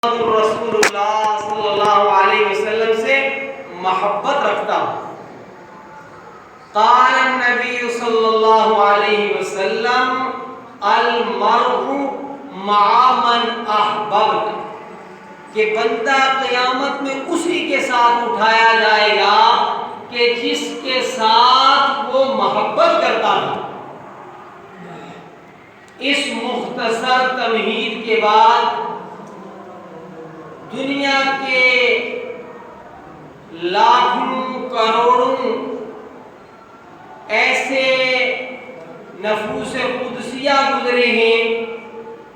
رسول اللہ صلی اللہ علیہ وسلم سے محبت رکھتا ہوں۔ قال النبی صلی اللہ علیہ وسلم المرء مع من احببت، کہ بندہ قیامت میں اسی کے ساتھ اٹھایا جائے گا کہ جس کے ساتھ وہ محبت کرتا تھا۔ اس مختصر تمہید کے بعد دنیا کے لاکھوں کروڑوں ایسے نفوس قدسیہ گزرے ہیں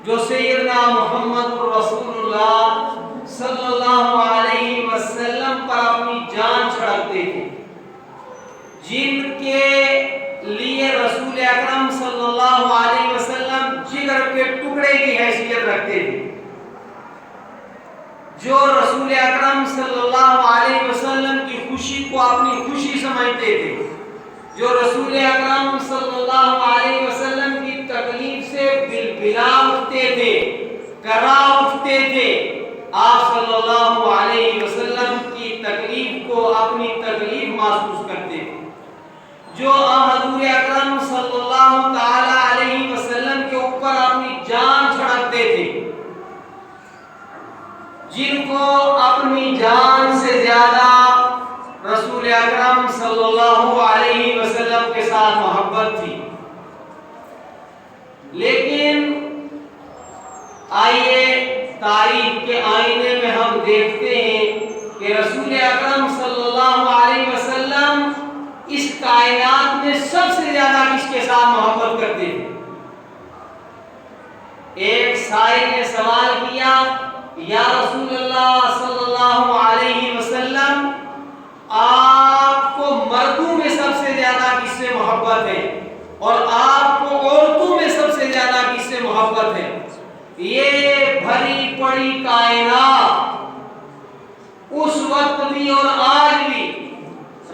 جو سیدنا محمد رسول اللہ صلی اللہ علیہ وسلم پر اپنی جان چھڑکتے تھے، جن کے لیے رسول اکرم صلی اللہ علیہ وسلم جگر کے ٹکڑے کی حیثیت رکھتے تھے، جو رسول اکرم صلی اللہ علیہ وسلم کی خوشی کو اپنی خوشی سمجھتے تھے، جو رسول اکرم صلی اللہ علیہ وسلم کی تکلیف سے بلبلا اٹھتے تھے، کرا اٹھتے تھے، آپ صلی اللہ علیہ وسلم کی تکلیف کو اپنی تکلیف محسوس کرتے تھے، جو حضور اکرم صلی اللہ تعالی علیہ وسلم کے اوپر اپنی جان چھڑکتے تھے، جن کو اپنی جان سے زیادہ رسول اکرم صلی اللہ علیہ وسلم کے ساتھ محبت تھی۔ لیکن آئیے تاریخ کے آئینے میں ہم دیکھتے ہیں کہ رسول اکرم صلی اللہ علیہ وسلم اس کائنات میں سب سے زیادہ کس کے ساتھ محبت کرتے ہیں؟ ایک سائل نے سوال کیا، یا رسول اللہ صلی اللہ علیہ وسلم، آپ کو مردوں میں سب سے زیادہ کس سے محبت ہے اور آپ کو عورتوں میں سب سے زیادہ کس سے محبت ہے؟ یہ بھری پڑی کائنات اس وقت بھی اور آج بھی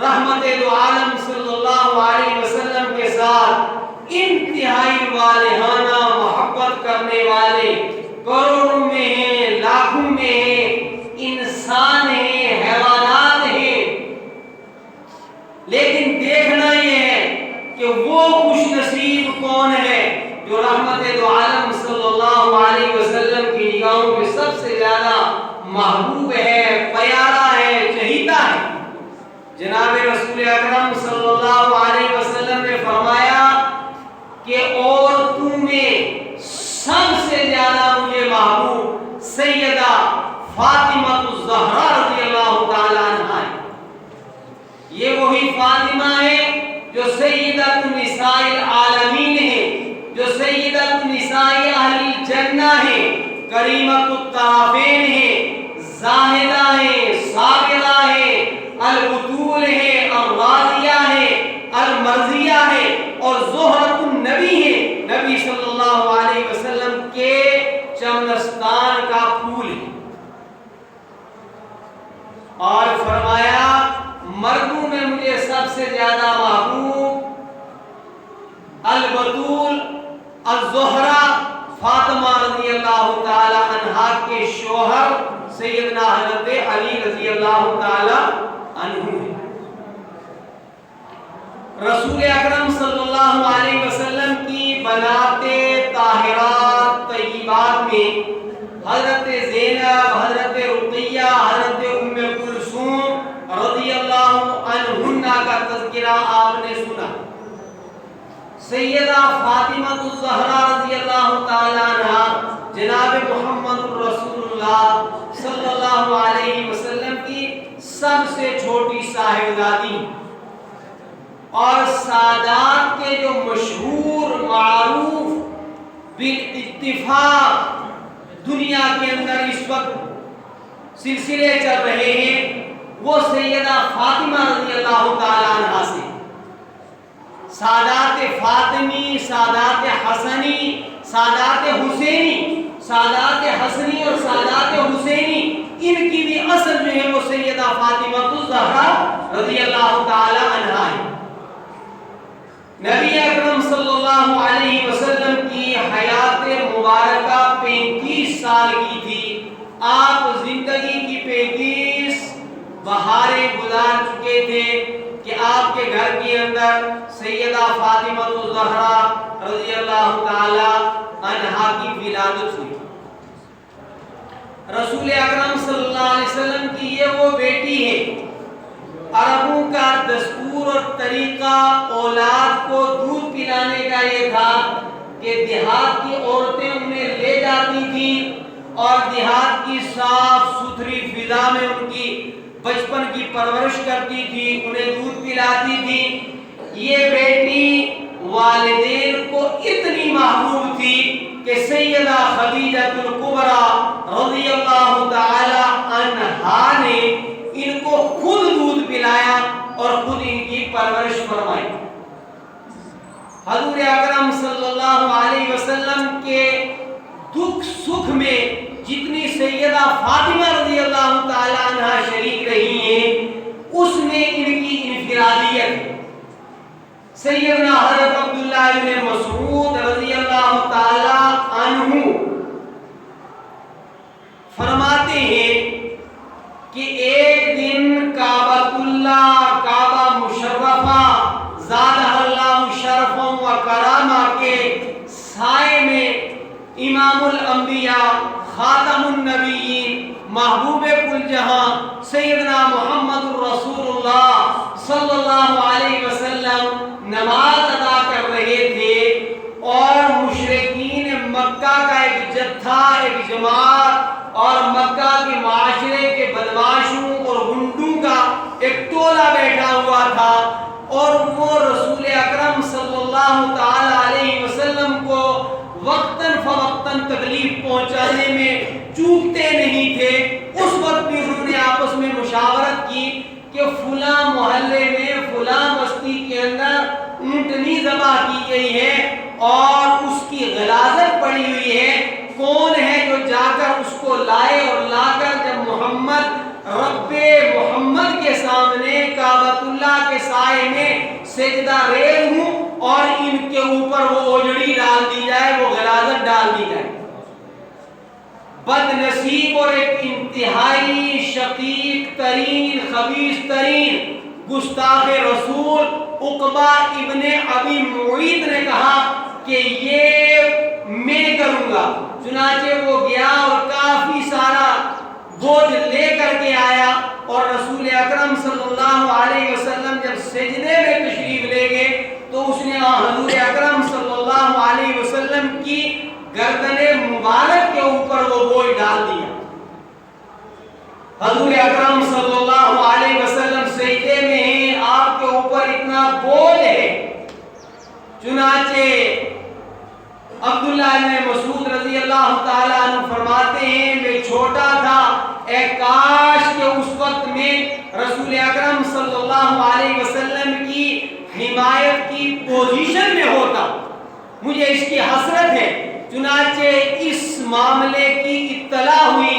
رحمت دو عالم صلی اللہ علیہ وسلم کے ساتھ انتہائی والہانہ محبت کرنے والے کروڑوں میں ہیں، لاکھوں میں ہیں، انسان ہیں، حیوانات ہیں، لیکن دیکھنا یہ ہے کہ وہ خوش نصیب کون ہے جو رحمت دو عالم صلی اللہ علیہ وسلم کی نگاہوں میں سب سے زیادہ محبوب ہے، پیارا ہے، چہیتا ہے۔ جناب رسول اکرم صلی اللہ علیہ وسلم نے فرمایا کہ عورتوں میں سب سے زیادہ مجھے محبوب سیدہ فاطمہ الزہرا رضی اللہ تعالی عنہا ہے۔ یہ وہی فاطمہ ہے جو سیدۃ النساء العالمین ہے، جو سیدۃ النساء اہل الجنہ ہے، کریمۃ الطرفین ہے، زاہدہ ہے، صابرہ ہے، البتول ہے، الراضیہ ہے، المرضیہ ہے اور زہرۃ النبی ہے، نبی صلی اللہ علیہ وسلم کے چمنستان کا پھول ہے۔ اور فرمایا مردوں میں مجھے سب سے زیادہ محبوب البتول الزہرا فاطمہ رضی اللہ تعالی عنہا کے شوہر سیدنا حضرت علی رضی اللہ تعالی عنہ ہے۔ رسول اکرم صلی اللہ علیہ وسلم کی بنات طاہرات طیبات میں حضرت زینب، حضرت رقیہ، حضرت ام کلثوم رضی اللہ عنہنہ کا تذکرہ آپ نے سنا۔ سیدہ فاطمہ الزہرا رضی اللہ تعالی عنہا جناب محمد رسول اللہ صلی اللہ علیہ وسلم کی سب سے چھوٹی صاحبزادی اور سادات کے جو مشہور معروف بالاتفاق دنیا کے اندر اس وقت سلسلے چل رہے ہیں، وہ سیدہ فاطمہ رضی اللہ تعالی عنہا سے سادات فاطمی، سادات حسنی، سادات حسینی، سادات حسنی اور سادات حسینی، ان کی بھی اصل جو ہے وہ سیدہ فاطمہ الزہرا رضی اللہ تعالی عنہا ہے۔ نبی اکرم صلی اللہ علیہ وسلم کی حیات مبارکہ 35 سال کی تھی، آپ زندگی کی 35 بہاریں گزار چکے تھے کہ آپ کے گھر کے اندر سیدہ فاطمہ الزہرا رضی اللہ تعالی عنہا کی ولادت ہوئی۔ رسول اکرم صلی اللہ علیہ وسلم کی یہ وہ بیٹی ہے۔ عربوں کا دستور اور طریقہ اولاد کو دودھ پلانے کا یہ تھا کہ دیہات کی عورتیں انہیں لے جاتی تھیں اور دیہات کی صاف ستھری فضا میں ان کی بچپن کی پرورش کرتی تھی، انہیں دودھ پلاتی تھی۔ یہ بیٹی والدین کو اتنی محبوب تھی کہ سیدہ خدیجہ الکبریٰ رضی اللہ تعالی عنہا نے ان کو خود دودھ پلایا اور خود ان کی پرورش فرمائی۔ حضور اکرم صلی اللہ علیہ وسلم کے دکھ سکھ میں جتنی سیدہ فاطمہ رضی اللہ تعالی عنہا شریک رہی ہیں، اس میں ان کی انفرادیت ہے۔ سیدنا حضرت عبداللہ بن مسعود رضی اللہ تعالی عنہ فرماتے ہیں کہ ایک دن کعبۃ اللہ، کعبہ مشرفہ زادہ اللہ شرفا و کرامہ کے سائے میں امام الانبیاء خاتم النبیین محبوب کل جہاں سیدنا محمد الرسول اللہ صلی اللہ علیہ وسلم نماز ادا کر رہے تھے اور مشرکین مکہ کا ایک جتھا، ایک جماعت اور مکہ کے معاشرے کے بدماشوں اور گنڈوں کا ایک ٹولہ بیٹھا ہوا تھا اور وہ رسول اکرم صلی اللہ تعالی علیہ وسلم کو وقتاً فوقتاً تکلیف پہنچانے میں چوکتے نہیں تھے۔ اس وقت بھی انہوں نے آپس میں مشاورت کی کہ فلاں محلے میں فلاں بستی کے اندر اونٹنی ذبح کی گئی ہے اور اس کی غلاظت پڑی ہوئی ہے، کون ہے جو جا کر اس کو لائے اور لا کر جب محمد رب محمد کے سامنے کعبۃ اللہ کے سائے میں سجدہ ریز ہوں اور ان کے اوپر وہ اوجڑی ڈال دی جائے، وہ غلاظت ڈال دی جائے۔ بد نصیب اور ایک انتہائی شقیق ترین، خبیث ترین گستاخ رسول عقبہ ابن ابی معیط نے کہا کہ یہ میں کروں گا۔ چنانچہ وہ گیا اور کافی سارا بوجھ لے کر کے آیا اور رسول اکرم صلی اللہ علیہ وسلم جب سجدے میں تشریف لے گئے تو اس نے حضور اکرم صلی اللہ علیہ وسلم کی گردن مبارک کے اوپر وہ بوجھ ڈال دیا۔ حضور اکرم صلی اللہ علیہ وسلم سجدے میں ہیں، آپ کے اوپر اتنا بوجھ ہے۔ چنانچہ عبداللہ بن مسعود رضی اللہ تعالیٰ عنہ فرماتے ہیں میں چھوٹا تھا، اے کاش کہ اس وقت میں رسول اکرم صلی اللہ علیہ وسلم کی حمایت کی پوزیشن میں ہوتا، مجھے اس کی حسرت ہے۔ چنانچہ اس معاملے کی اطلاع ہوئی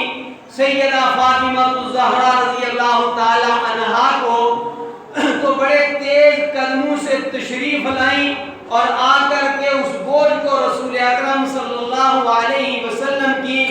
سیدہ فاطمہ الزہرا رضی اللہ تعالی عنہا کو، تو بڑے تیز قدموں سے تشریف لائیں اور آ کر کے اس بوجھ کو رسول اکرم صلی اللہ علیہ وسلم کی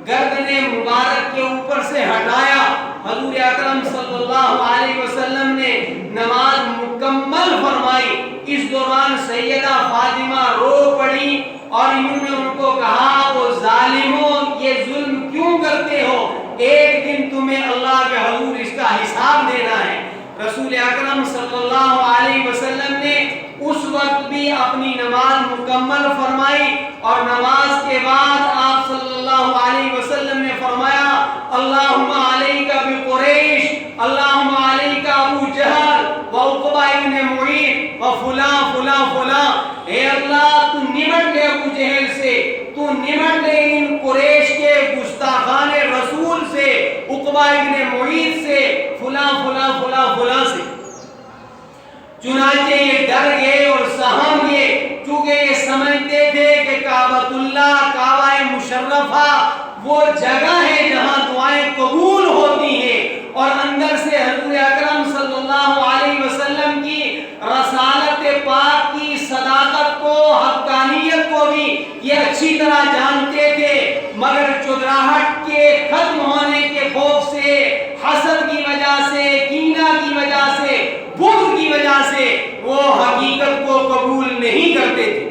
گردن مبارک کے اوپر سے ہٹایا۔ حضور اکرم صلی اللہ علیہ وسلم نے نماز مکمل فرمائی۔ اس دوران سیدہ فاطمہ رو پڑی اور انہوں نے ان کو کہا وہ ظالموں یہ ظلم کیوں کرتے ہو، ایک دن تمہیں اللہ کے حضور اس کا حساب دینا ہے۔ رسول اکرم صلی اللہ علیہ وسلم نے اس وقت بھی اپنی نماز مکمل فرمائی اور نماز کے بعد آپ صلی اللہ علیہ وسلم نے فرمایا اللہم علیکا بقریش، اللہم علیکا ابو جہل و عقبہ ابن معیط و فلاں فلاں فلاں، اے اللہ تو نمٹ لے ابو جہل سے، تو نمٹ لے ان قریش کے گستاخان رسول سے، عقبہ ابن معیط سے، فلاں فلاں فلاں فلاں سے۔ چنانچہ یہ ڈر گئے اور سہم گئے، چونکہ یہ سمجھتے تھے کہ کعبۃ اللہ، کعبہ مشرفہ وہ جگہ ہے جہاں دعائیں قبول ہوتی ہیں اور اندر سے حضور اکرم صلی اللہ علیہ وسلم کی رسالت پاک کی صداقت کو، حقانیت کو بھی یہ اچھی طرح جانتے تھے، مگر چودراہٹ کے ختم نہیں کرتے تھے۔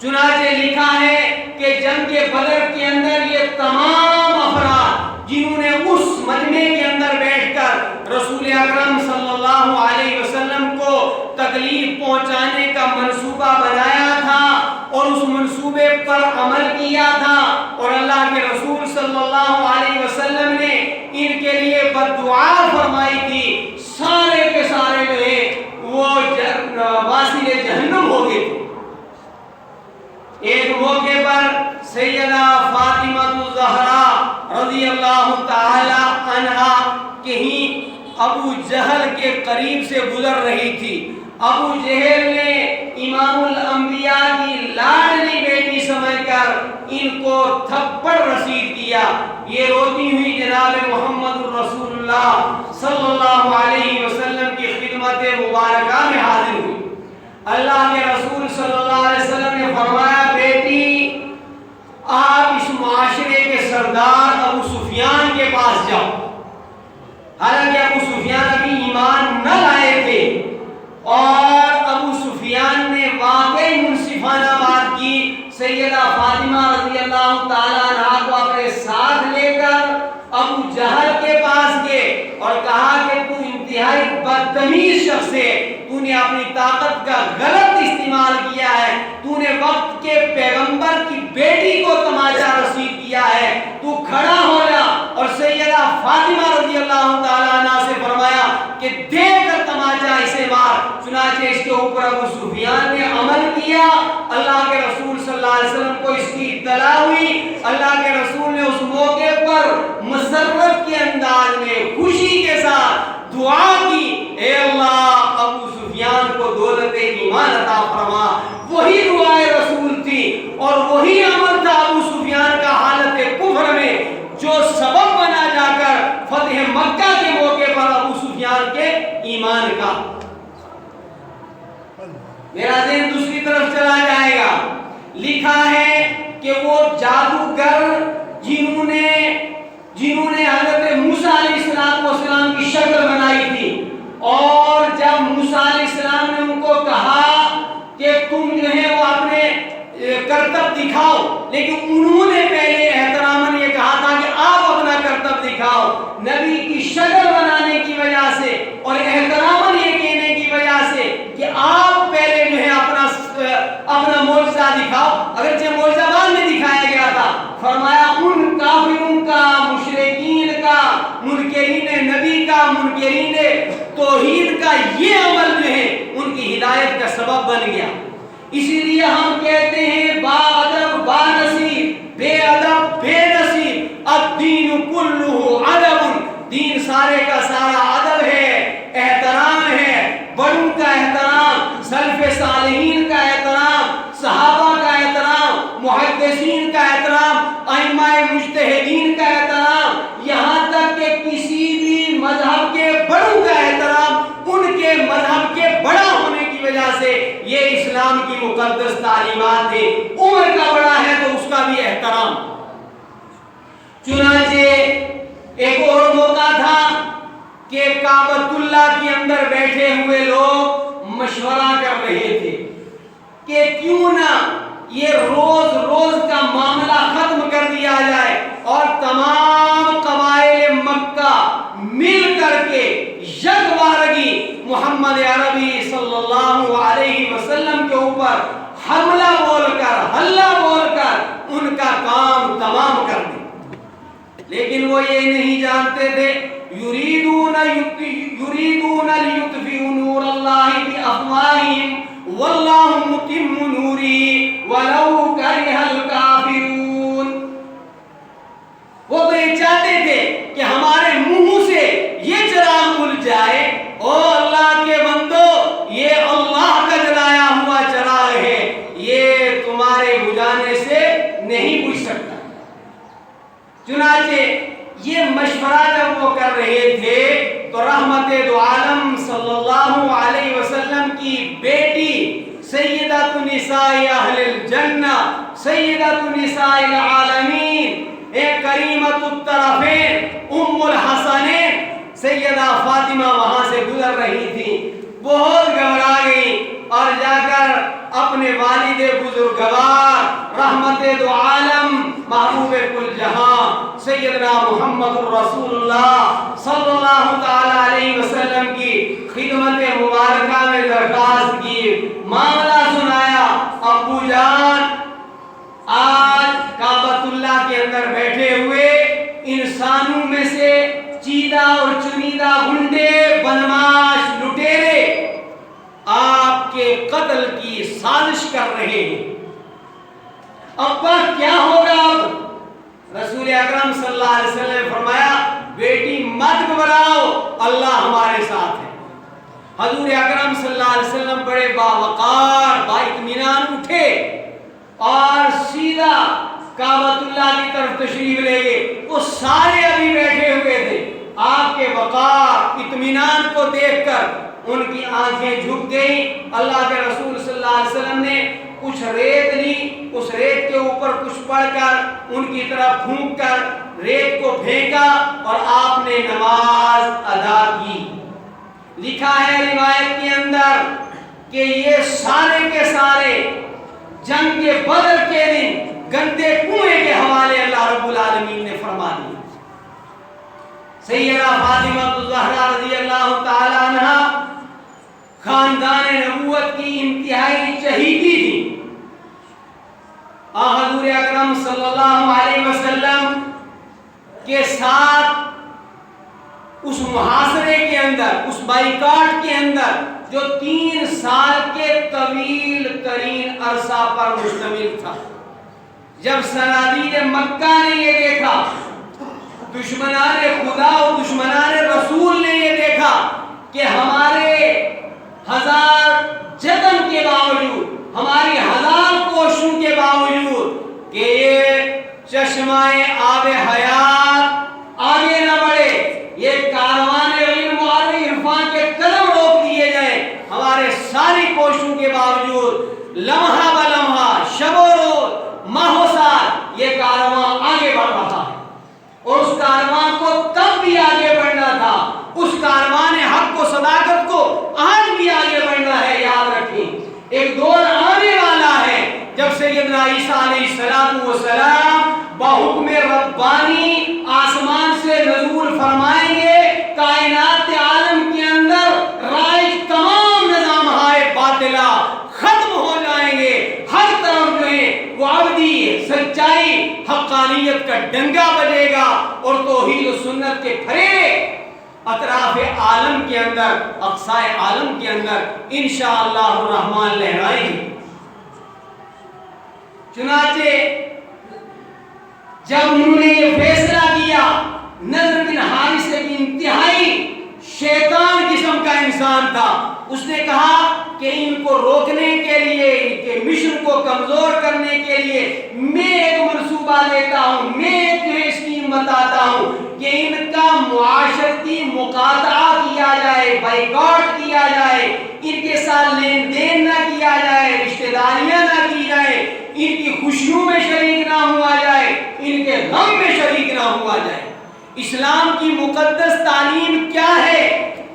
چنانچہ لکھا ہے کہ جنگ بدر کے اندر یہ تمام افراد جنہوں نے اس مجمع کے اندر بیٹھ کر رسول اکرم صلی اللہ علیہ وسلم کو تکلیف پہنچانے کا منصوبہ بنایا تھا اور اس منصوبے پر عمل کیا تھا، اور اللہ کے رسول صلی اللہ علیہ وسلم نے ان کے لیے بد دعا فرمائی تھی، سارے کے سارے جو ہے وہ واصل جہنم ہو گئے تھے۔ ایک موقع پر سیدہ فاطمہ الزہرا رضی اللہ تعالی عنہا کہیں ابو جہل کے قریب سے گزر رہی تھی۔ ابو جہل نے امام الانبیاء کی لاڈلی بیٹی سمجھ کر ان کو تھپڑ رسید کیا۔ یہ روتی ہوئی جناب محمد الرسول اللہ صلی اللہ علیہ وسلم کی خدمت مبارکہ میں حاضر ہوئی۔ اللہ کے رسول صلی اللہ علیہ وسلم نے فرمایا، بیٹی آپ اس معاشرے کے سردار ابو سفیان کے پاس جاؤ۔ حالانکہ ابو سفیان ابھی ایمان نہ لائے تھے، اور ابو سفیان نے واقعی منصفانہ بات کی۔ سیدہ فاطمہ رضی اللہ تعالیٰ عنہا کو اپنے ساتھ لے کر ابو جہل کے پاس گئے اور کہا کہ تو انتہائی بدتمیز شخص ہے، تو نے اپنی طاقت کا غلط استعمال کیا ہے، تو نے وقت کے پیغمبر کی بیٹی کو تماچا رسید کیا ہے، تو کھڑا ہو جا۔ اور سیدہ فاطمہ رضی اللہ تعالیٰ عنہ سے فرمایا کہ دے کر تماچا اسے مار۔ چنانچہ اس کے اوپر ابو سفیان نے عمل کیا۔ اللہ کے رسول صلی اللہ علیہ وسلم کو اس کی اطلاع ہوئی۔ اللہ کے رسول نے اس موقع پر مسرت کے انداز میں خوشی کے ساتھ دعا کی، اے اللہ ابو سفیان کو دولت ایمان عطا فرما۔ وہی دعائے رسول تھی اور وہی عمل تھا ابو سفیان کا حالت کفر میں، جو سبب بنا جا کر فتح مکہ کے موقع پر ابو سفیان کے ایمان کا۔ میرا ذہن دوسری طرف چلا جائے گا۔ لکھا ہے کہ وہ جادوگر جنہوں نے حضرت موسیٰ علیہ السلام کی شکل بنائی تھی، اور جب موسیٰ علیہ السلام نے ان کو کہا کہ تم جو ہے وہ اپنے کرتب دکھاؤ، لیکن انہوں نے پہلے احتراماً یہ کہا تھا کہ آپ اپنا کرتب دکھاؤ، نبی کی شکل بنانے کی وجہ سے اور احتراماً یہ کہنے کی وجہ سے کہ آپ پہلے جو ہے اپنا معجزہ دکھاؤ، اگرچہ معجزہ بعد میں دکھایا گیا تھا۔ فرمایا ان کافروں کا، مشرکین کا، منکرین نبی کا، منکرین توحید کا یہ عمل جو ہے ان کی ہدایت کا سبب بن گیا۔ اسی لیے ہم کہتے ہیں با ادب با نصیب، بے ادب بے نصیب، الدین کلہ ادب، دین سارے کا سارا ادب ہے، احترام ہے، بڑوں کا احترام، سلف صالحین کا احترام، صحابہ کا احترام، محدثین کا احترام، ائمہ مجتہدین کا احترام، یہاں تک کہ کسی بھی مذہب کے بڑوں کا احترام ان کے مذہب کے بڑا ہونے کی وجہ سے، یہ اسلام کی مقدس تعلیمات ہے۔ عمر کا بڑا ہے تو اس کا بھی احترام۔ چنانچہ ایک اور موقع تھا کہ کعبۃ اللہ کے اندر بیٹھے ہوئے لوگ مشورہ کر رہے تھے کہ کیوں نہ یہ روز کا معاملہ ختم کر دیا جائے اور تمام قبائل مکہ مل کر کے یکبارگی محمد عربی صلی اللہ علیہ وسلم کے اوپر حملہ بول کر، حلہ بول کر ان کا کام تمام کر دیں۔ لیکن وہ یہ نہیں جانتے تھے، یریدون لیطفئوا نور اللہ بافواہہم واللہ متم نورہ ولو کرہ الکافرون۔ وہ تو یہ چاہتے تھے کہ ہمارے منہ سے یہ چراغ بجھ جائے، او اللہ کے بندو یہ اللہ کا جلایا ہوا چراغ ہے، یہ تمہارے بجھانے سے نہیں بجھ سکتا۔ چنانچہ یہ مشورہ جب وہ کر رہے تھے تو رحمت دو عالم صلی اللہ علیہ وسلم کی بیٹی سیدۃ نساء اہل الجنہ، سیدۃ نساء العالمین، ایک کریمۃ الطرفین، ام الحسنین سیدہ فاطمہ وہاں سے گزر رہی تھی۔ بہت گھبرا گئی اور جا کر اپنے والد بزرگوار رحمت دو عالم محبوب کل جہاں سیدنا محمد رسول اللہ صلی اللہ تعالی علیہ وسلم کی خدمت مبارکہ میں درخواست کی، معاملہ سنایا۔ ابو جان آج کعبۃ اللہ کے اندر بیٹھے ہوئے انسانوں میں سے چیدہ اور چنیدہ گنڈے بدماش لٹیرے آپ کے قتل کی سازش کر رہے ہیں۔ ابا کیا ہوگا اب؟ رسول اکرم صلی اللہ علیہ وسلم نے فرمایا بیٹی مت گھبراؤ، اللہ ہمارے ساتھ ہے۔ حضور اکرم صلی اللہ علیہ وسلم بڑے باوقار با اطمینان اٹھے اور سیدھا کعبۃ اللہ کی طرف تشریف لے گئے۔ وہ سارے ابھی بیٹھے ہوئے تھے، آپ کے وقار اطمینان کو دیکھ کر ان کی آنکھیں جھک گئیں۔ اللہ کے رسول صلی اللہ علیہ وسلم نے کچھ ریت لی، اس ریت کے اوپر کچھ پڑھ کر ان کی طرف پھونک کر ریت کو پھینکا اور آپ نے نماز ادا کی۔ لکھا ہے روایت کے اندر کہ یہ سارے کے سارے جنگ کے بدر کے دن گندے کنویں کے حوالے اللہ رب العالمین نے فرما دیا۔ سیدہ فاطمہ الزہرا رضی اللہ تعالی عنہا خاندان نبوت کی انتہائی چہیتی تھی۔ حضور اکرم صلی اللہ علیہ وسلم کے ساتھ اس محاصرے کے اندر، اس بائیکاٹ کے اندر جو 3 سال کے طویل ترین عرصہ پر مشتمل تھا، جب صنادید مکہ نے یہ دیکھا، دشمنان خدا و دشمنان رسول نے یہ دیکھا کہ ہمارے 1000 جتن کے باوجود، ہماری 1000 کوششوں کے باوجود کہ یہ چشمہ آب حیات آگے نہ بڑھے، یہ کاروان علم و عرفان کے قدم روک دیے جائیں، ہمارے ساری کوششوں کے باوجود لمحہ بلمحہ، شب و روز، ماہ و سال یہ کارواں آگے بڑھ رہا ہے۔ اور اس کارواں کو تب بھی آگے بڑھنا تھا، اس کارواں حق و صداقت کو آج بھی آگے بڑھنا ہے۔ یاد رکھیں ایک دور آنے والا ہے جب سیدنا عیسیٰ علیہ السلام بحکم ربانی آسمان سے نزول فرمائیں گے، کائنات عالم کے اندر رائج تمام نظام ہائے باطلہ ختم ہو جائیں گے، ہر طرف جو ہے وہ عبدی سچائی حقانیت کا ڈنگا بجے گا اور توحید و سنت کے پھرے اطراف عالم کے اندر، اقصائے عالم کے اندر انشاءاللہ الرحمن لہرائیں گے۔ چنانچہ جب انہوں نے یہ فیصلہ کیا، نضر بن حارث ایک انتہائی شیطان قسم کا انسان تھا، اس نے کہا کہ ان کو روکنے کے لیے، ان کے مشن کو کمزور کرنے کے لیے میں ایک منصوبہ لیتا ہوں، میں ایک اسکیم بتاتا ہوں کہ ان کا معاشرتی مقاطعہ کیا جائے، بائیکاٹ کیا جائے، ان کے ساتھ لین دین نہ کیا جائے، رشتہ داریاں نہ کی جائے، ان کی خوشیوں میں شریک نہ ہوا جائے، ان کے غم میں شریک نہ ہوا جائے۔ اسلام کی مقدس تعلیم کیا ہے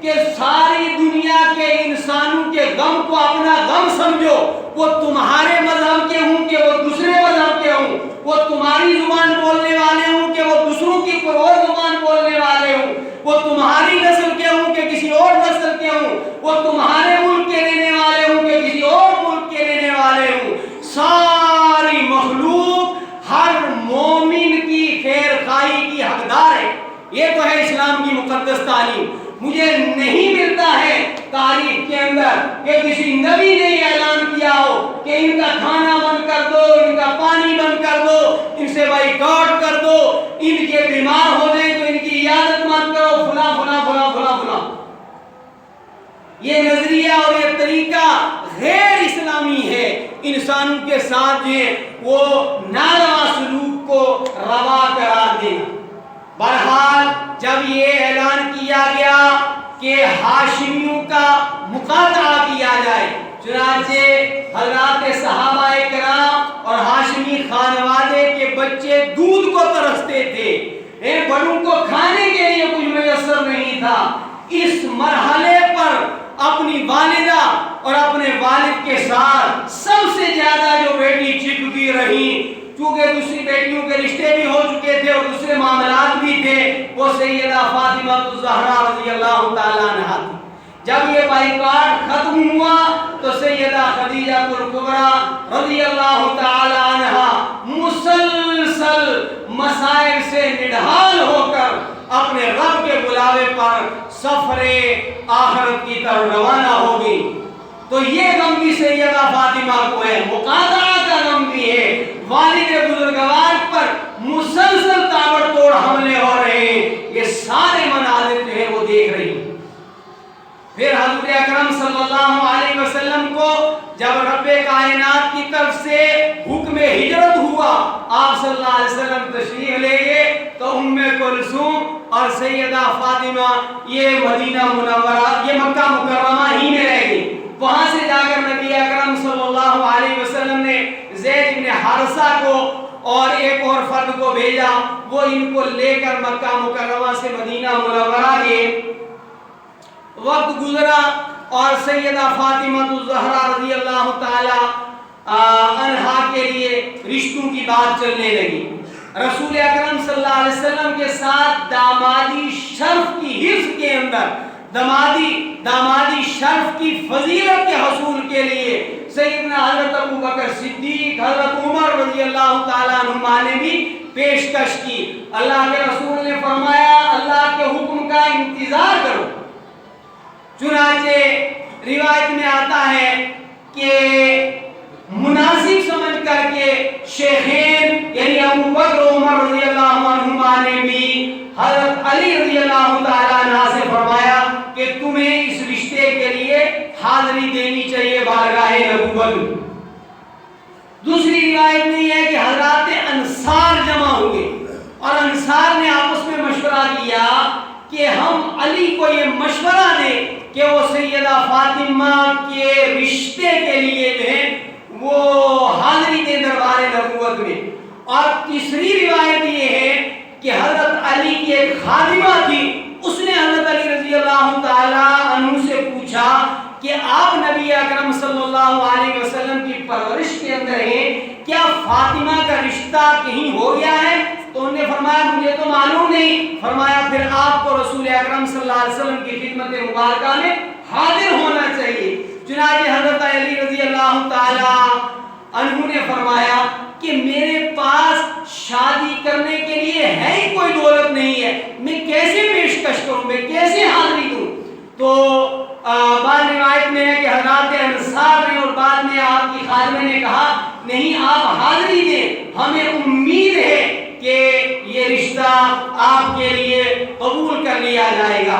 کہ ساری دنیا کے انسانوں کے غم کو اپنا غم سمجھو، وہ تمہارے مذہب کے ہوں کہ وہ دوسرے مذہب کے ہوں، وہ تمہاری زبان بولنے والے ہوں کہ وہ دوسروں کی کوئی اور زبان بولنے والے ہوں، وہ تمہاری نسل کے ہوں کہ کسی اور نسل کے ہوں، وہ تمہارے ملک کے رہنے والے ہوں کہ کسی اور ملک کے رہنے والے ہوں، ساری مخلوق ہر مومن کی خیر خواہی کی حقدار ہے۔ یہ تو ہے اسلام کی مقدس تعلیم۔ مجھے نہیں ملتا ہے تاریخ کے اندر کہ کسی نبی نے یہ اعلان کیا ہو کہ ان کا کھانا بند کر دو، ان کا پانی بند کر دو، ان سے بائیکاٹ کر دو، ان کے بیمار ہو جائیں تو ان کی عیادت مت کرو، فلاں فلاں فلاں فلاں فلاں۔ یہ نظریہ اور یہ طریقہ غیر اسلامی ہے، انسانوں کے ساتھ جو ہے وہ ناروا سلوک کو روا قرار دینا۔ بہرحال جب یہ اعلان کیا گیا کہ ہاشمیوں کا مقاطعہ کیا جائے، چنانچہ حضرات صحابہ کرام اور ہاشمی خانوادے کے بچے دودھ کو ترستے تھے، بڑوں کو کھانے کے لیے کچھ میسر نہیں تھا۔ اس مرحلے پر اپنی والدہ اور اپنے والد کے ساتھ سب سے زیادہ جو بیٹی چپکی رہی، چونکہ دوسری بیٹیوں کے رشتے بھی ہو چکے تھے اور دوسرے معاملات بھی تھے، وہ سیدہ فاطمہ الزہرا رضی اللہ تعالیٰ عنہا تھی۔ جب یہ بائیکاٹ ختم ہوا تو سیدہ خدیجہ الکبریٰ رضی اللہ تعالی عنہا مسلسل مسائل سے نڈھال ہو کر اپنے رب کے بلاوے پر سفر آخرت کی طرف روانہ ہو گئی۔ تو یہ غم بھی سیدہ فاطمہ کو ہے، مقاطعہ کا غم بھی ہے، والد بزرگوار پر مسلسل تابڑ توڑ حملے ہو رہے ہیں، یہ سارے مناظر جو ہے وہ دیکھ رہی ہیں۔ پھر حضور اکرم صلی اللہ علیہ وسلم کو جب رب کائنات کی طرف سے حکم ہجرت ہوا، آپ صلی اللہ علیہ وسلم تشریف لے گئے تو ام کلثوم اور سیدہ فاطمہ یہ مدینہ منورہ، یہ مکہ مکرمہ ہی میں رہ گئی۔ وہاں سے جا کر نبی اکرم صلی اللہ علیہ وسلم نے زید بن حارثہ کو اور ایک اور فرد کو بھیجا، وہ ان کو لے کر مکہ مکرمہ سے مدینہ منورہ گئے۔ وقت گزرا اور سیدہ فاطمہ الزہرا رضی اللہ تعالی عنہا کے لیے رشتوں کی بات چلنے لگی۔ رسول اکرم صلی اللہ علیہ وسلم کے ساتھ دامادی شرف کی حفظ کے اندر دامادی شرف کی فضیلت کے حصول کے لیے سیدنا حضرت ابوبکر صدیق، حضرت عمر رضی اللہ تعالیٰ عنہما نے بھی پیشکش کی۔ اللہ کے رسول نے فرمایا اللہ کے حکم کا انتظار کرو۔ چنانچہ روایت میں آتا ہے کہ مناسب سمجھ کر کے شیخین یعنی ابو بکر عمر رضی اللہ عنہما نے بھی حضرت علی رضی اللہ تعالیٰ عنہ سے فرمایا کہ تمہیں اس رشتے کے لیے حاضری دینی چاہیے بارگاہ نبوت۔ دوسری روایت میں یہ ہے کہ حضرات انصار جمع ہوئے اور انصار نے آپس میں مشورہ کیا کہ ہم علی کو یہ مشورہ دیں کہ وہ سیدہ فاطمہ کے رشتے کے لیے جو ہے وہ حاضری دے دربار نبوت میں۔ اور تیسری روایت یہ ہے کہ حضرت علی کی ایک خادمہ تھی، اس نے حضرت علی رضی اللہ تعالی عنہ سے پوچھا کہ آپ نبی اکرم صلی اللہ علیہ وسلم کی پرورش کے اندر ہیں، کیا فاطمہ کا رشتہ کہیں ہو گیا ہے؟ تو انہوں نے فرمایا مجھے تو معلوم نہیں۔ فرمایا پھر آپ کو رسول اکرم صلی اللہ علیہ وسلم کی خدمت مبارکہ میں حاضر ہونا چاہیے۔ چنانچہ حضرت علی رضی اللہ تعالی عنہ نے فرمایا کہ میرے پاس شادی کرنے کے لیے ہے ہی کوئی دولت نہیں ہے، میں کیسے پیشکش کروں، میں کیسے حاضری دوں؟ تو بعض روایت میں ہے کہ حضرات انصار نے اور بعد میں آپ کی خادمہ نے کہا نہیں آپ حاضری دیں، ہمیں امید ہے کہ یہ رشتہ آپ کے لیے قبول کر لیا جائے گا۔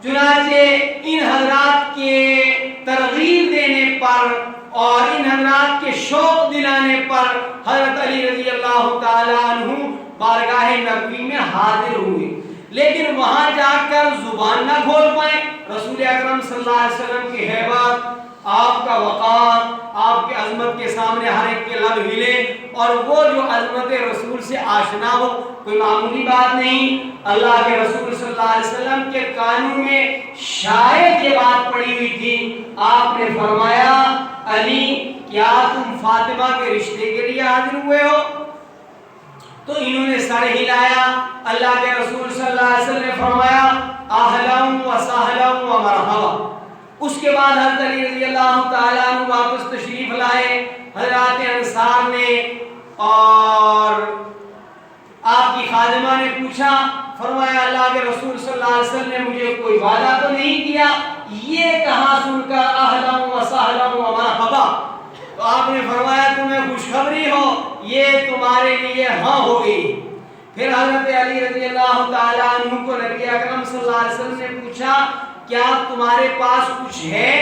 چنانچہ ان حضرات کے ترغیب دینے پر اور ان حضرات کے شوق دلانے پر حضرت علی رضی اللہ تعالی عنہ بارگاہ نبوی میں حاضر ہوئے، لیکن وہاں جا کر زبان نہ کھول پائے۔ رسول اکرم صلی اللہ علیہ وسلم کی ہیبت، آپ کا وقار، آپ کی عظمت کے سامنے ہر ایک کے لب ہلے، اور وہ جو عظمت رسول سے آشنا ہو کوئی معمولی بات نہیں۔ اللہ کے رسول صلی اللہ علیہ وسلم کے کانوں میں شاید یہ بات پڑی ہوئی تھی، آپ نے فرمایا علی کیا تم فاطمہ کے رشتے کے لیے حاضر ہوئے ہو؟ تو انہوں نے سر ہلایا۔ اللہ کے رسول صلی اللہ علیہ وسلم نے فرمایا اہلا و سہلا و مرحبا۔ اس کے بعد حضرت علی رضی اللہ تعالیٰ عنہ واپس تشریف لائے۔ حضرات انصار نے اور آپ کی خادمہ نے پوچھا، فرمایا اللہ کے رسول صلی اللہ علیہ وسلم نے مجھے کوئی وعدہ تو نہیں کیا، یہ کہاں سن کر اہلا و سہلا و مرحبا؟ تو آپ نے فرمایا تمہیں خوشخبری ہو، یہ تمہارے لیے ہاں ہو گئی۔ پھر حضرت علی رضی اللہ تعالیٰ عنہ کو نبی اکرم صلی اللہ علیہ وسلم نے پوچھا کیا تمہارے پاس کچھ ہے؟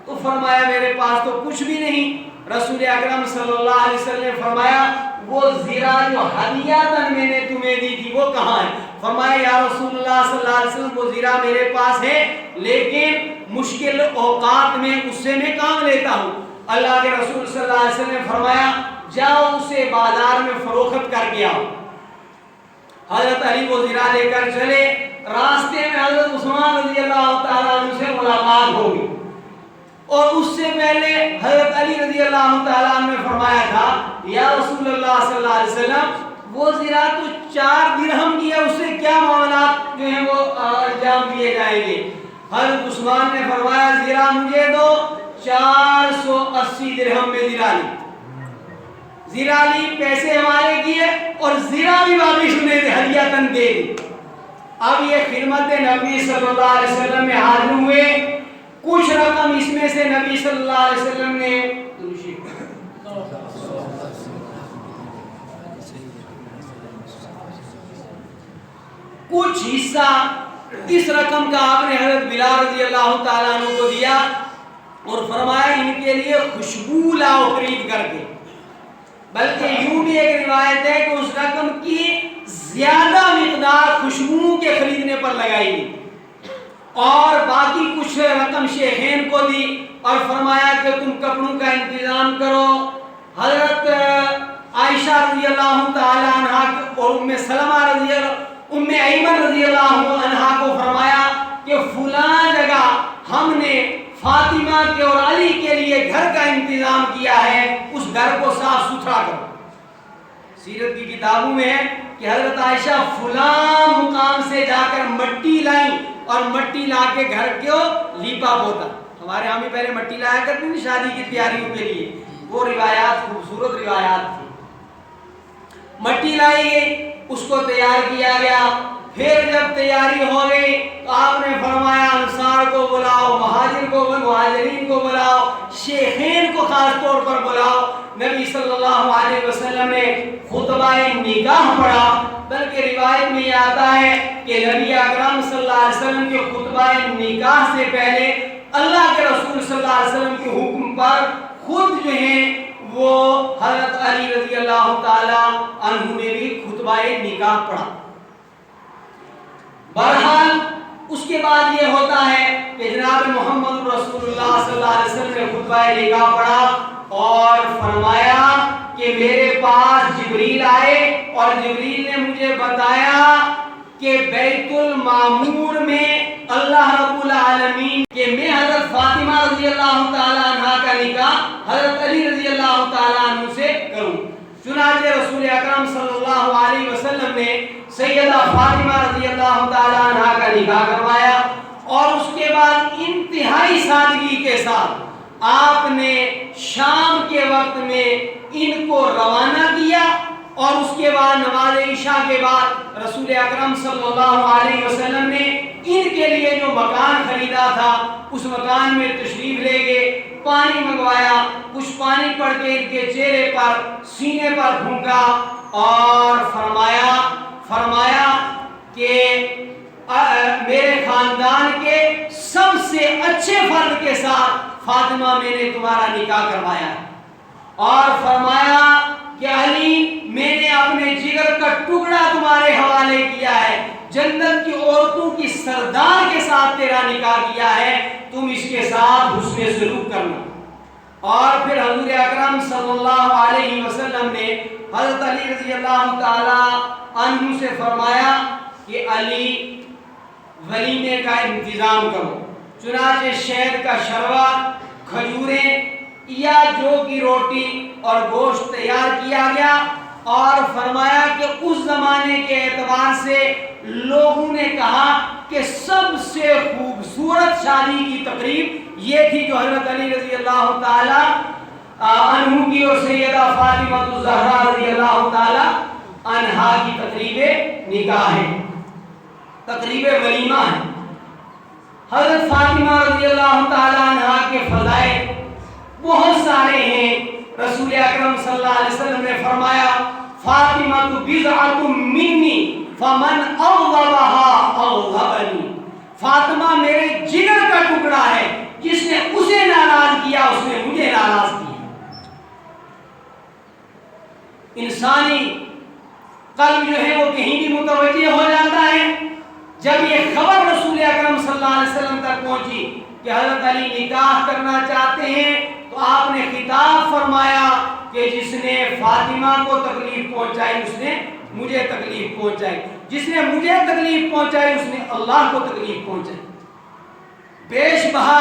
تو فرمایا میرے پاس تو کچھ بھی نہیں۔ رسول اکرم صلی اللہ علیہ وسلم نے فرمایا وہ زیرہ جو ہدیۃً میں نے تمہیں دی تھی وہ کہاں ہے؟ فرمایا یا رسول اللہ صلی اللہ علیہ وسلم وہ زیرہ میرے پاس ہے، لیکن مشکل اوقات میں اس سے میں کام لیتا ہوں۔ اللہ کے رسول صلی اللہ علیہ وسلم نے فرمایا جاؤ اسے بازار میں فروخت کر کے آؤ۔ حضرت علی وہ زیرہ لے کر چلے، راستے میں حضرت عثمان رضی اللہ تعالیٰ عنہ سے ملاقات ہو گئی اور اس سے پہلے حضرت علی رضی اللہ تعالیٰ عنہ نے فرمایا تھا یا رسول اللہ صلی اللہ علیہ وسلم وہ زرا تو 4 درہم کی ہے، اس سے کیا معاملات جو ہیں وہ انجام دیے جائیں گے؟ حضرت عثمان نے فرمایا زرا مجھے دو، 480 درہم میں زرا لی، زرا لی، پیسے ہمارے کیے اور زرا بھی واپس انہیں دے ہدیہ دے دی۔ اب یہ خدمت نبی صلی اللہ علیہ وسلم میں حاضر ہوئے، کچھ رقم اس میں سے نبی صلی اللہ علیہ وسلم نے کچھ حصہ اس رقم کا آپ نے حضرت بلال رضی اللہ تعالیٰ عنہ کو دیا اور فرمایا ان کے لیے خوشبو لاؤ خرید کر کے۔ بلکہ یوں بھی ایک روایت ہے کہ اس رقم کی زیادہ مقدار خوشبو کے خریدنے پر لگائی گئی اور باقی کچھ رقم شیخین کو دی اور فرمایا کہ تم کپڑوں کا انتظام کرو۔ حضرت عائشہ رضی اللہ تعالی عنہا اور ام سلمہ رضی اللہ ام ایمن رضی اللہ عنہا کو فرمایا کہ فلاں جگہ ہم نے فاطمہ کے اور علی کے لیے گھر کا انتظام کیا ہے، اس گھر کو صاف ستھرا کرو۔ سیرت کی کتابوں میں ہے کہ حضرت عائشہ فلاں مقام سے جا کر مٹی لائیں اور مٹی لا کے گھر کو لیپا پوتا۔ ہمارے ہم بھی پہلے مٹی لایا کرتے ہیں شادی کی تیاریوں کے لیے، وہ روایات خوبصورت روایات تھی۔ مٹی لائی گئی، اس کو تیار کیا گیا، پھر جب تیاری ہو گئی تو آپ نے فرمایا انصار کو بلاؤ، مہاجرین کو بلاؤ، شیخین کو خاص طور پر بلاؤ۔ نبی صلی اللہ علیہ وسلم نے خطبہ نکاح پڑھا، بلکہ روایت میں یہ آتا ہے کہ نبی اکرم صلی اللہ علیہ وسلم کے خطبہ نکاح سے پہلے اللہ کے رسول صلی اللہ علیہ وسلم کے حکم پر خود جو ہیں وہ حضرت علی رضی اللہ تعالی عنہ نے بھی خطبہ نکاح پڑھا۔ بہرحال اس کے بعد یہ ہوتا ہے کہ جناب محمد رسول اللہ صلی اللہ علیہ وسلم نے خطبہ نکاح پڑھا اور فرمایا کہ میرے پاس جبریل آئے اور جبریل نے مجھے بتایا کہ بیت المعمور میں اللہ رب العالمین کہ میں حضرت فاطمہ رضی اللہ تعالی عنہ کا نکاح حضرت علی رضی اللہ تعالی عنہ سے کروں۔ چنانچہ رسول اکرم صلی اللہ علیہ وسلم نے سیدہ فاطمہ رضی اللہ تعالی عنہ کا نکاح کروایا اور اس کے بعد انتہائی سادگی کے ساتھ آپ نے شام کے وقت میں ان کو روانہ کیا اور اس کے بعد نماز عشاء کے بعد رسول اکرم صلی اللہ علیہ وسلم نے ان کے لیے جو مکان خریدا تھا اس مکان میں تشریف لے گئے، پانی منگوایا، کچھ پانی پڑ کے ان کے چہرے پر سینے پر پھونکا اور فرمایا کہ میرے خاندان کے سب سے اچھے فرد کے ساتھ فاطمہ میں نے تمہارا نکاح کروایا ہے، اور فرمایا کہ علی میں نے اپنے جگر کا ٹکڑا تمہارے حوالے کیا ہے، جنت کی عورتوں کی سردار کے ساتھ تیرا نکاح کیا ہے، تم اس کے ساتھ حسن سلوک کرنا۔ اور پھر حضور اکرم صلی اللہ علیہ وسلم نے حضرت علی رضی اللہ تعالی عنہ سے فرمایا کہ علی ولیمے کا انتظام کرو۔ چنانچہ شہد کا شربہ، کھجوریں یا جو کی روٹی اور گوشت تیار کیا گیا اور فرمایا کہ اس زمانے کے اعتبار سے لوگوں نے کہا کہ سب سے خوبصورت شادی کی تقریب یہ تھی جو حضرت علی رضی اللہ تعالی عنہ کی اور سیدہ فاطمہ الزہرا رضی اللہ تعالی عنہا کی تقریب نکاح ہے، تقریب ولیمہ ہے۔ حضرت فاطمہ رضی اللہ تعالی عنہا کے فضائل بہت سارے ہیں۔ رسول اکرم صلی اللہ علیہ وسلم نے فرمایا فاطمہ بضعۃ منی فمن اغضبها اغضبنی، فاطمہ میرے جگر کا ٹکڑا ہے، جس نے اسے ناراض کیا اس نے مجھے ناراض کیا۔ انسانی قلب جو ہے وہ کہیں بھی متوجہ ہو جاتا ہے۔ جب یہ خبر رسول اکرم صلی اللہ علیہ وسلم تک پہنچی کہ حضرت علی نکاح کرنا چاہتے ہیں تو آپ نے خطاب فرمایا کہ جس نے فاطمہ کو تکلیف پہنچائی اس نے مجھے تکلیف پہنچائی، جس نے مجھے تکلیف پہنچائی اس نے اللہ کو تکلیف پہنچائی۔ بیش بہا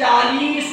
40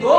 2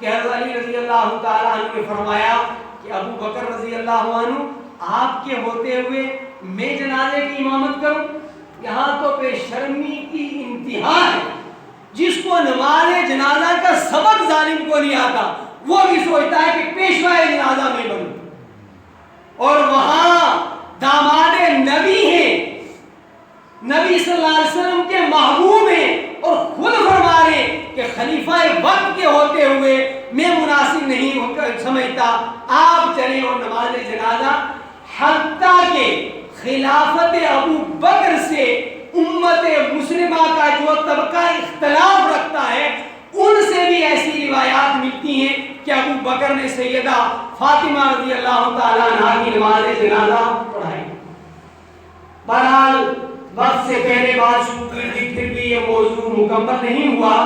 کہ حضرت علی رضی اللہ تعالیٰ عنہ نے فرمایا کہ ابو بکر رضی اللہ عنہ آپ کے ہوتے ہوئے میں جنازے کی امامت کروں؟ یہاں تو بے شرمی کی انتہا ہے، جس کو نماز جنازہ کا سبق ظالم کو نہیں آتا وہ بھی سوچتا ہے کہ پیشوا جنازہ میں بنوں، اور وہاں داماد نبی ہیں، نبی صلی اللہ علیہ وسلم کے محبوب ہیں، اور خود فرما رہے کہ خلیفہ وقت کے ہوتے ہوئے میں مناسب نہیں سمجھتا آپ چلیں اور نماز جنازہ، حتیٰ کہ خلافت ابو بکر سے امت مسلمہ کا جو طبقہ اختلاف رکھتا ہے ان سے بھی ایسی روایات ملتی ہیں کہ ابو بکر نے سیدہ فاطمہ رضی اللہ تعالیٰ عنہ کی نماز جنازہ پڑھائی۔ بہرحال وقت سے پہلے بات شروع کر دی، پھر بھی یہ موضوع مکمل نہیں ہوا۔